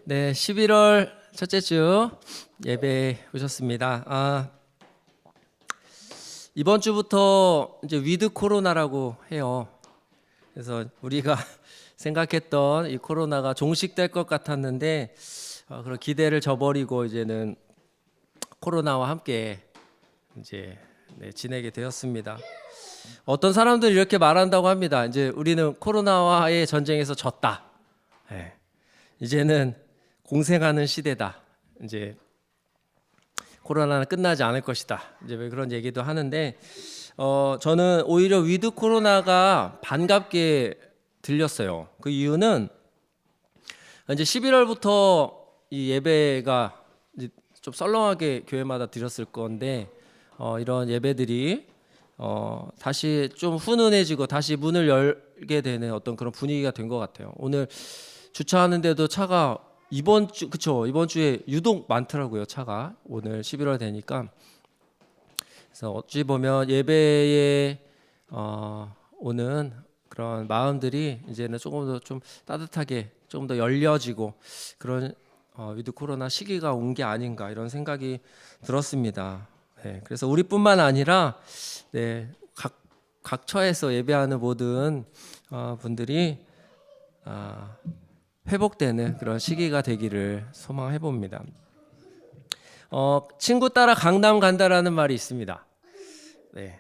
네, 11월 첫째 주 예배 오셨습니다. 이번 주부터 이제 위드 코로나라고 해요. 그래서 우리가 생각했던 이 코로나가 종식될 것 같았는데 그런 기대를 저버리고 이제는 코로나와 함께 이제 지내게 되었습니다. 어떤 사람들이 이렇게 말한다고 합니다. 이제 우리는 코로나와의 전쟁에서 졌다. 네. 이제는 공생하는 시대다. 이제 코로나는 끝나지 않을 것이다. 이제 그런 얘기도 하는데 저는 오히려 위드 코로나가 반갑게 들렸어요. 그 이유는 이제 11월부터 이 예배가 이제 좀 썰렁하게 교회마다 드렸을 건데 이런 예배들이 다시 좀 훈훈해지고 다시 문을 열게 되는 어떤 그런 분위기가 된 것 같아요. 오늘 주차하는데도 차가 이번 주에 유독 많더라고요. 차가 오늘 11월 되니까. 그래서 어찌 보면 예배에 오는 그런 마음들이 이제는 조금 더 좀 따뜻하게 조금 더 열려지고 그런 위드 코로나 시기가 온 게 아닌가 이런 생각이 들었습니다. 네, 그래서 우리뿐만 아니라 각 처에서 예배하는 모든 분들이 회복되는 그런 시기가 되기를 소망해 봅니다. 친구 따라 강남 간다라는 말이 있습니다. 네,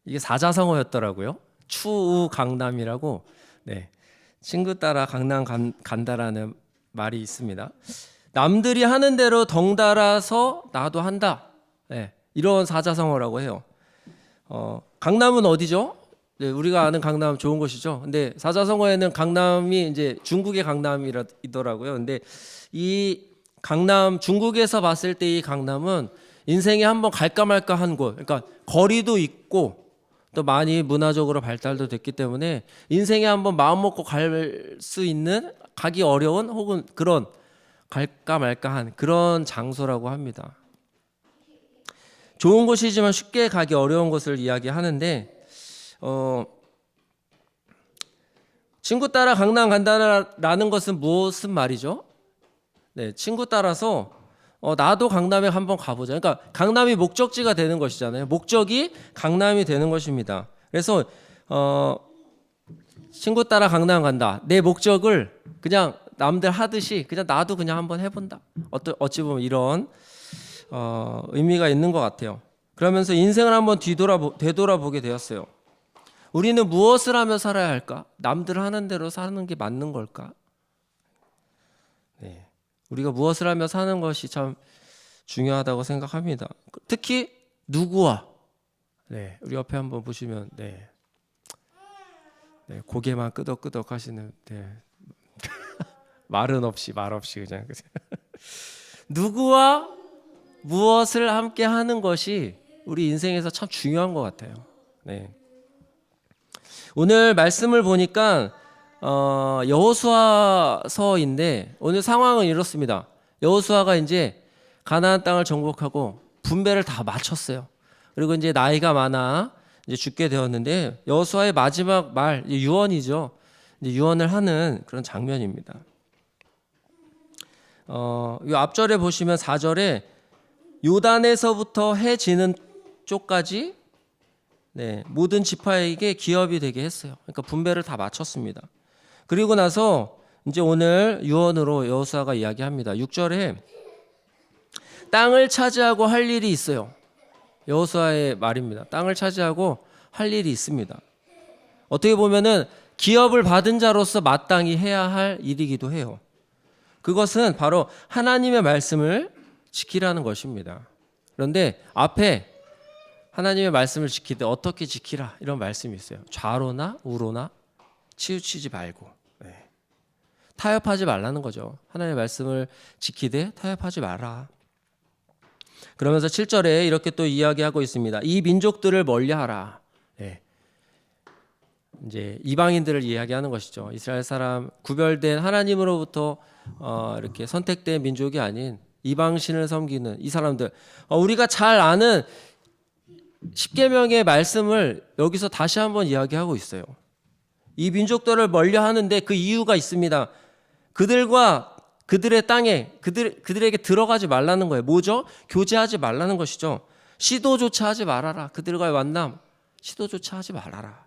이게 사자성어였더라고요. 추우 강남이라고. 네, 친구 따라 강남 간다라는 말이 있습니다. 남들이 하는 대로 덩달아서 나도 한다. 네, 이런 사자성어라고 해요. 강남은 어디죠? 네, 우리가 아는 강남 좋은 곳이죠. 근데 사자성어에는 강남이 이제 중국의 강남이더라고요. 근데 이 강남, 중국에서 봤을 때 이 강남은 인생에 한번 갈까 말까 한 곳. 그러니까 거리도 있고 또 많이 문화적으로 발달도 됐기 때문에 인생에 한번 마음 먹고 갈 수 있는, 가기 어려운 혹은 그런 갈까 말까 한 그런 장소라고 합니다. 좋은 곳이지만 쉽게 가기 어려운 곳을 이야기하는데 친구 따라 강남 간다라는 것은 무슨 말이죠? 네, 친구 따라서 나도 강남에 한번 가보자. 그러니까 강남이 목적지가 되는 것이잖아요. 목적이 강남이 되는 것입니다. 그래서 친구 따라 강남 간다. 내 목적을 그냥 남들 하듯이 그냥 나도 그냥 한번 해본다. 어찌 보면 이런 의미가 있는 것 같아요. 그러면서 인생을 한번 되돌아보게 되었어요. 우리는 무엇을 하며 살아야 할까? 남들 하는 대로 사는 게 맞는 걸까? 네. 우리가 무엇을 하며 사는 것이 참 중요하다고 생각합니다. 특히 누구와? 네. 우리 옆에 한번 보시면 고개만 끄덕끄덕 하시는 말은 없이 말 없이 그냥 누구와 무엇을 함께 하는 것이 우리 인생에서 참 중요한 것 같아요. 네. 오늘 말씀을 보니까 여호수아서인데 오늘 상황은 이렇습니다. 여호수아가 이제 가나안 땅을 정복하고 분배를 다 마쳤어요. 그리고 이제 나이가 많아 이제 죽게 되었는데 여호수아의 마지막 말 유언이죠. 이제 유언을 하는 그런 장면입니다. 이 앞절에 보시면 4절에 요단에서부터 해 지는 쪽까지 모든 지파에게 기업이 되게 했어요. 그러니까 분배를 다 마쳤습니다. 그리고 나서 이제 오늘 유언으로 여호수아가 이야기합니다. 6절에 땅을 차지하고 할 일이 있어요. 여호수아의 말입니다. 땅을 차지하고 할 일이 있습니다. 어떻게 보면은 기업을 받은 자로서 마땅히 해야 할 일이기도 해요. 그것은 바로 하나님의 말씀을 지키라는 것입니다. 그런데 앞에 하나님의 말씀을 지키되 어떻게 지키라 이런 말씀이 있어요. 좌로나 우로나 치우치지 말고 타협하지 말라는 거죠. 하나님의 말씀을 지키되 타협하지 마라. 그러면서 7절에 이렇게 또 이야기하고 있습니다. 이 민족들을 멀리하라. 이제 이방인들을 이야기하는 것이죠. 이스라엘 사람 구별된 하나님으로부터 이렇게 선택된 민족이 아닌 이방신을 섬기는 이 사람들, 우리가 잘 아는 십계명의 말씀을 여기서 다시 한번 이야기하고 있어요. 이 민족들을 멀리하는데 그 이유가 있습니다. 그들과 그들의 땅에 그들에게 들어가지 말라는 거예요. 뭐죠? 교제하지 말라는 것이죠. 시도조차 하지 말아라. 그들과의 만남 시도조차 하지 말아라.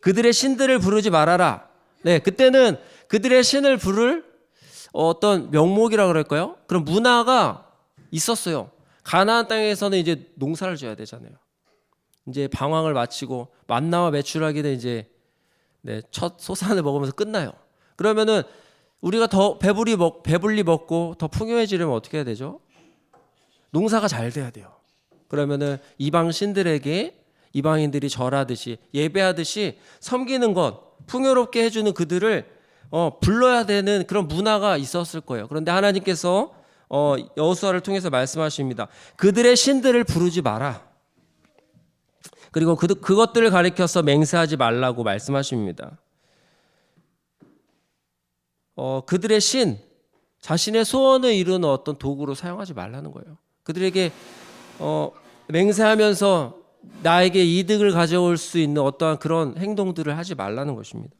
그들의 신들을 부르지 말아라. 네, 그때는 그들의 신을 부를 어떤 명목이라고 그럴까요? 그런 문화가 있었어요. 가나안 땅에서는 이제 농사를 지어야 되잖아요. 이제 방황을 마치고 만나와 메추라기는 이제 첫 소산을 먹으면서 끝나요. 그러면은 우리가 더 배불리 먹고 더 풍요해지려면 어떻게 해야 되죠? 농사가 잘 돼야 돼요. 그러면은 이방 신들에게 이방인들이 절하듯이 예배하듯이 섬기는 것, 풍요롭게 해주는 그들을 불러야 되는 그런 문화가 있었을 거예요. 그런데 하나님께서 여호수아를 통해서 말씀하십니다. 그들의 신들을 부르지 마라. 그리고 그것들을 가리켜서 맹세하지 말라고 말씀하십니다. 그들의 신, 자신의 소원을 이루는 어떤 도구로 사용하지 말라는 거예요. 그들에게 맹세하면서 나에게 이득을 가져올 수 있는 어떠한 그런 행동들을 하지 말라는 것입니다.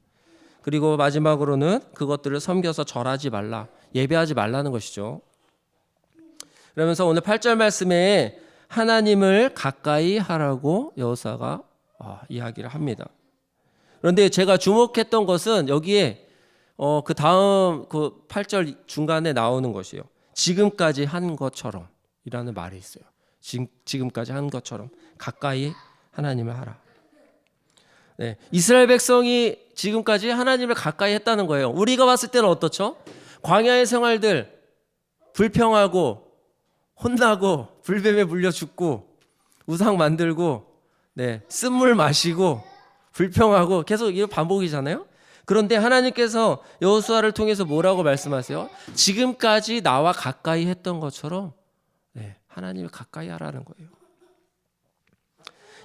그리고 마지막으로는 그것들을 섬겨서 절하지 말라, 예배하지 말라는 것이죠. 그러면서 오늘 8절 말씀에 하나님을 가까이 하라고 여호수아가 이야기를 합니다. 그런데 제가 주목했던 것은 여기에 그 다음 그 8절 중간에 나오는 것이에요. 지금까지 한 것처럼 이라는 말이 있어요. 지금까지 한 것처럼 가까이 하나님을 하라. 네, 이스라엘 백성이 지금까지 하나님을 가까이 했다는 거예요. 우리가 봤을 때는 어떻죠? 광야의 생활들 불평하고 혼나고 불뱀에 물려 죽고 우상 만들고 쓴물 마시고 불평하고 계속 이거 반복이잖아요. 그런데 하나님께서 여호수아를 통해서 뭐라고 말씀하세요? 지금까지 나와 가까이 했던 것처럼 하나님을 가까이 하라는 거예요.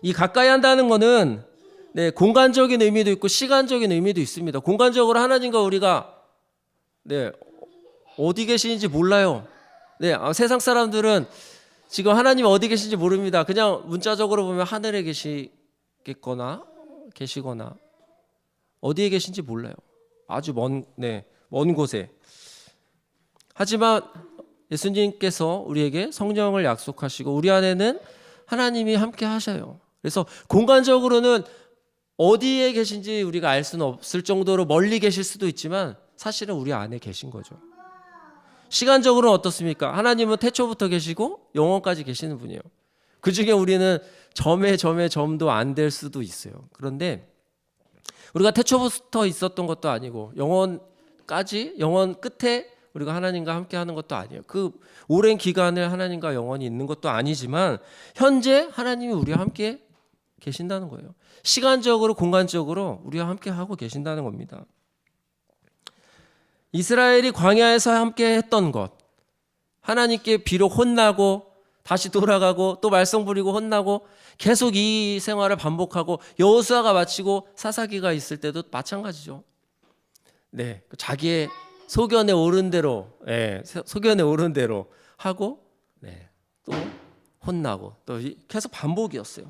이 가까이 한다는 거는 공간적인 의미도 있고 시간적인 의미도 있습니다. 공간적으로 하나님과 우리가 어디 계시는지 몰라요. 세상 사람들은 지금 하나님 어디 계신지 모릅니다. 그냥 문자적으로 보면 하늘에 계시거나 어디에 계신지 몰라요. 아주 먼 곳에. 하지만 예수님께서 우리에게 성령을 약속하시고 우리 안에는 하나님이 함께 하셔요. 그래서 공간적으로는 어디에 계신지 우리가 알 수는 없을 정도로 멀리 계실 수도 있지만 사실은 우리 안에 계신 거죠. 시간적으로는 어떻습니까? 하나님은 태초부터 계시고 영원까지 계시는 분이에요. 그중에 우리는 점도 안 될 수도 있어요. 그런데 우리가 태초부터 있었던 것도 아니고 영원 끝에 우리가 하나님과 함께 하는 것도 아니에요. 그 오랜 기간을 하나님과 영원히 있는 것도 아니지만 현재 하나님이 우리와 함께 계신다는 거예요. 시간적으로 공간적으로 우리와 함께 하고 계신다는 겁니다. 이스라엘이 광야에서 함께 했던 것, 하나님께 비록 혼나고 다시 돌아가고 또 말썽 부리고 혼나고 계속 이 생활을 반복하고 여호수아가 마치고 사사기가 있을 때도 마찬가지죠. 자기의 소견에 오른 대로 하고 또 혼나고 또 계속 반복이었어요.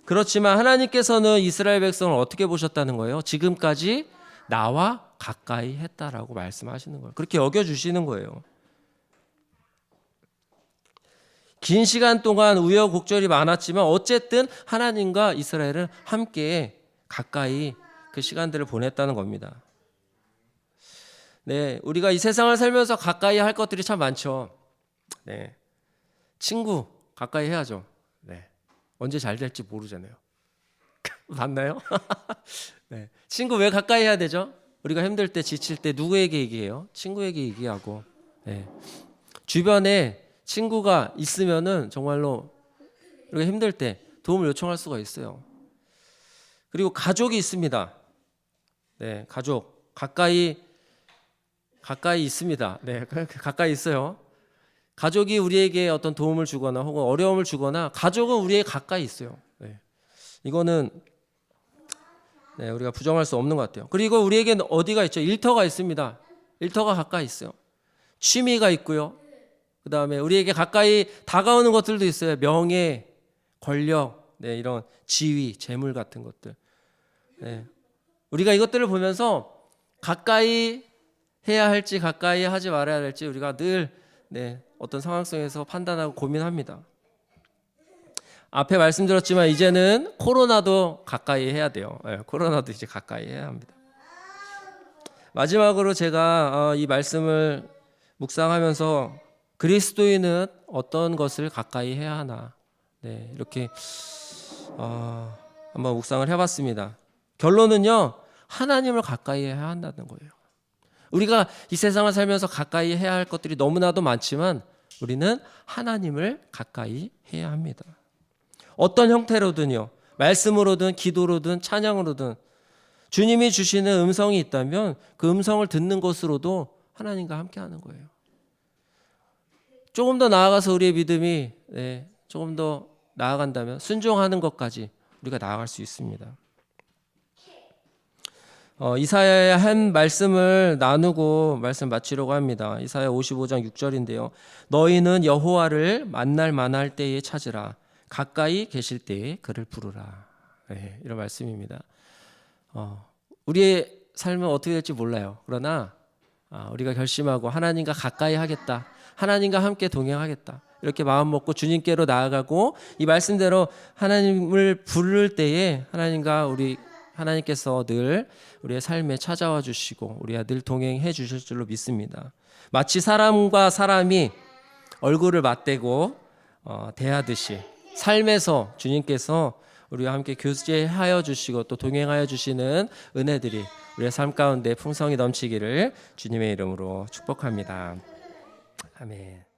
그렇지만 하나님께서는 이스라엘 백성을 어떻게 보셨다는 거예요? 지금까지 나와 가까이 했다라고 말씀하시는 거예요. 그렇게 여겨주시는 거예요. 긴 시간 동안 우여곡절이 많았지만 어쨌든 하나님과 이스라엘은 함께 가까이 그 시간들을 보냈다는 겁니다. 우리가 이 세상을 살면서 가까이 할 것들이 참 많죠. 친구 가까이 해야죠. 언제 잘 될지 모르잖아요. 맞나요? 친구 왜 가까이 해야 되죠? 우리가 힘들 때 지칠 때 누구에게 얘기해요? 친구에게 얘기하고. 주변에 친구가 있으면은 정말로 우리가 힘들 때 도움을 요청할 수가 있어요. 그리고 가족이 있습니다. 가족 가까이 있습니다. 가까이 있어요. 가족이 우리에게 어떤 도움을 주거나 혹은 어려움을 주거나 가족은 우리에게 가까이 있어요. 이거는 우리가 부정할 수 없는 것 같아요. 그리고 우리에게는 어디가 있죠? 일터가 있습니다. 일터가 가까이 있어요. 취미가 있고요. 그 다음에 우리에게 가까이 다가오는 것들도 있어요. 명예, 권력, 이런 지위, 재물 같은 것들. 우리가 이것들을 보면서 가까이 해야 할지 가까이 하지 말아야 할지 우리가 늘 어떤 상황 속에서 판단하고 고민합니다. 앞에 말씀드렸지만 이제는 코로나도 가까이 해야 돼요. 코로나도 이제 가까이 해야 합니다. 마지막으로 제가 이 말씀을 묵상하면서 그리스도인은 어떤 것을 가까이 해야 하나 이렇게 한번 묵상을 해봤습니다. 결론은요, 하나님을 가까이 해야 한다는 거예요. 우리가 이 세상을 살면서 가까이 해야 할 것들이 너무나도 많지만 우리는 하나님을 가까이 해야 합니다. 어떤 형태로든요, 말씀으로든 기도로든 찬양으로든 주님이 주시는 음성이 있다면 그 음성을 듣는 것으로도 하나님과 함께 하는 거예요. 조금 더 나아가서 우리의 믿음이 조금 더 나아간다면 순종하는 것까지 우리가 나아갈 수 있습니다. 이사야의 한 말씀을 나누고 말씀 마치려고 합니다. 이사야 55장 6절인데요. 너희는 여호와를 만날 만할 때에 찾으라. 가까이 계실 때에 그를 부르라. 이런 말씀입니다. 우리의 삶은 어떻게 될지 몰라요. 그러나 우리가 결심하고 하나님과 가까이 하겠다. 하나님과 함께 동행하겠다. 이렇게 마음 먹고 주님께로 나아가고 이 말씀대로 하나님을 부를 때에 하나님께서 늘 우리의 삶에 찾아와 주시고 우리와 늘 동행해 주실 줄로 믿습니다. 마치 사람과 사람이 얼굴을 맞대고 대하듯이 삶에서 주님께서 우리와 함께 교제하여 주시고 또 동행하여 주시는 은혜들이 우리의 삶 가운데 풍성히 넘치기를 주님의 이름으로 축복합니다. 아멘.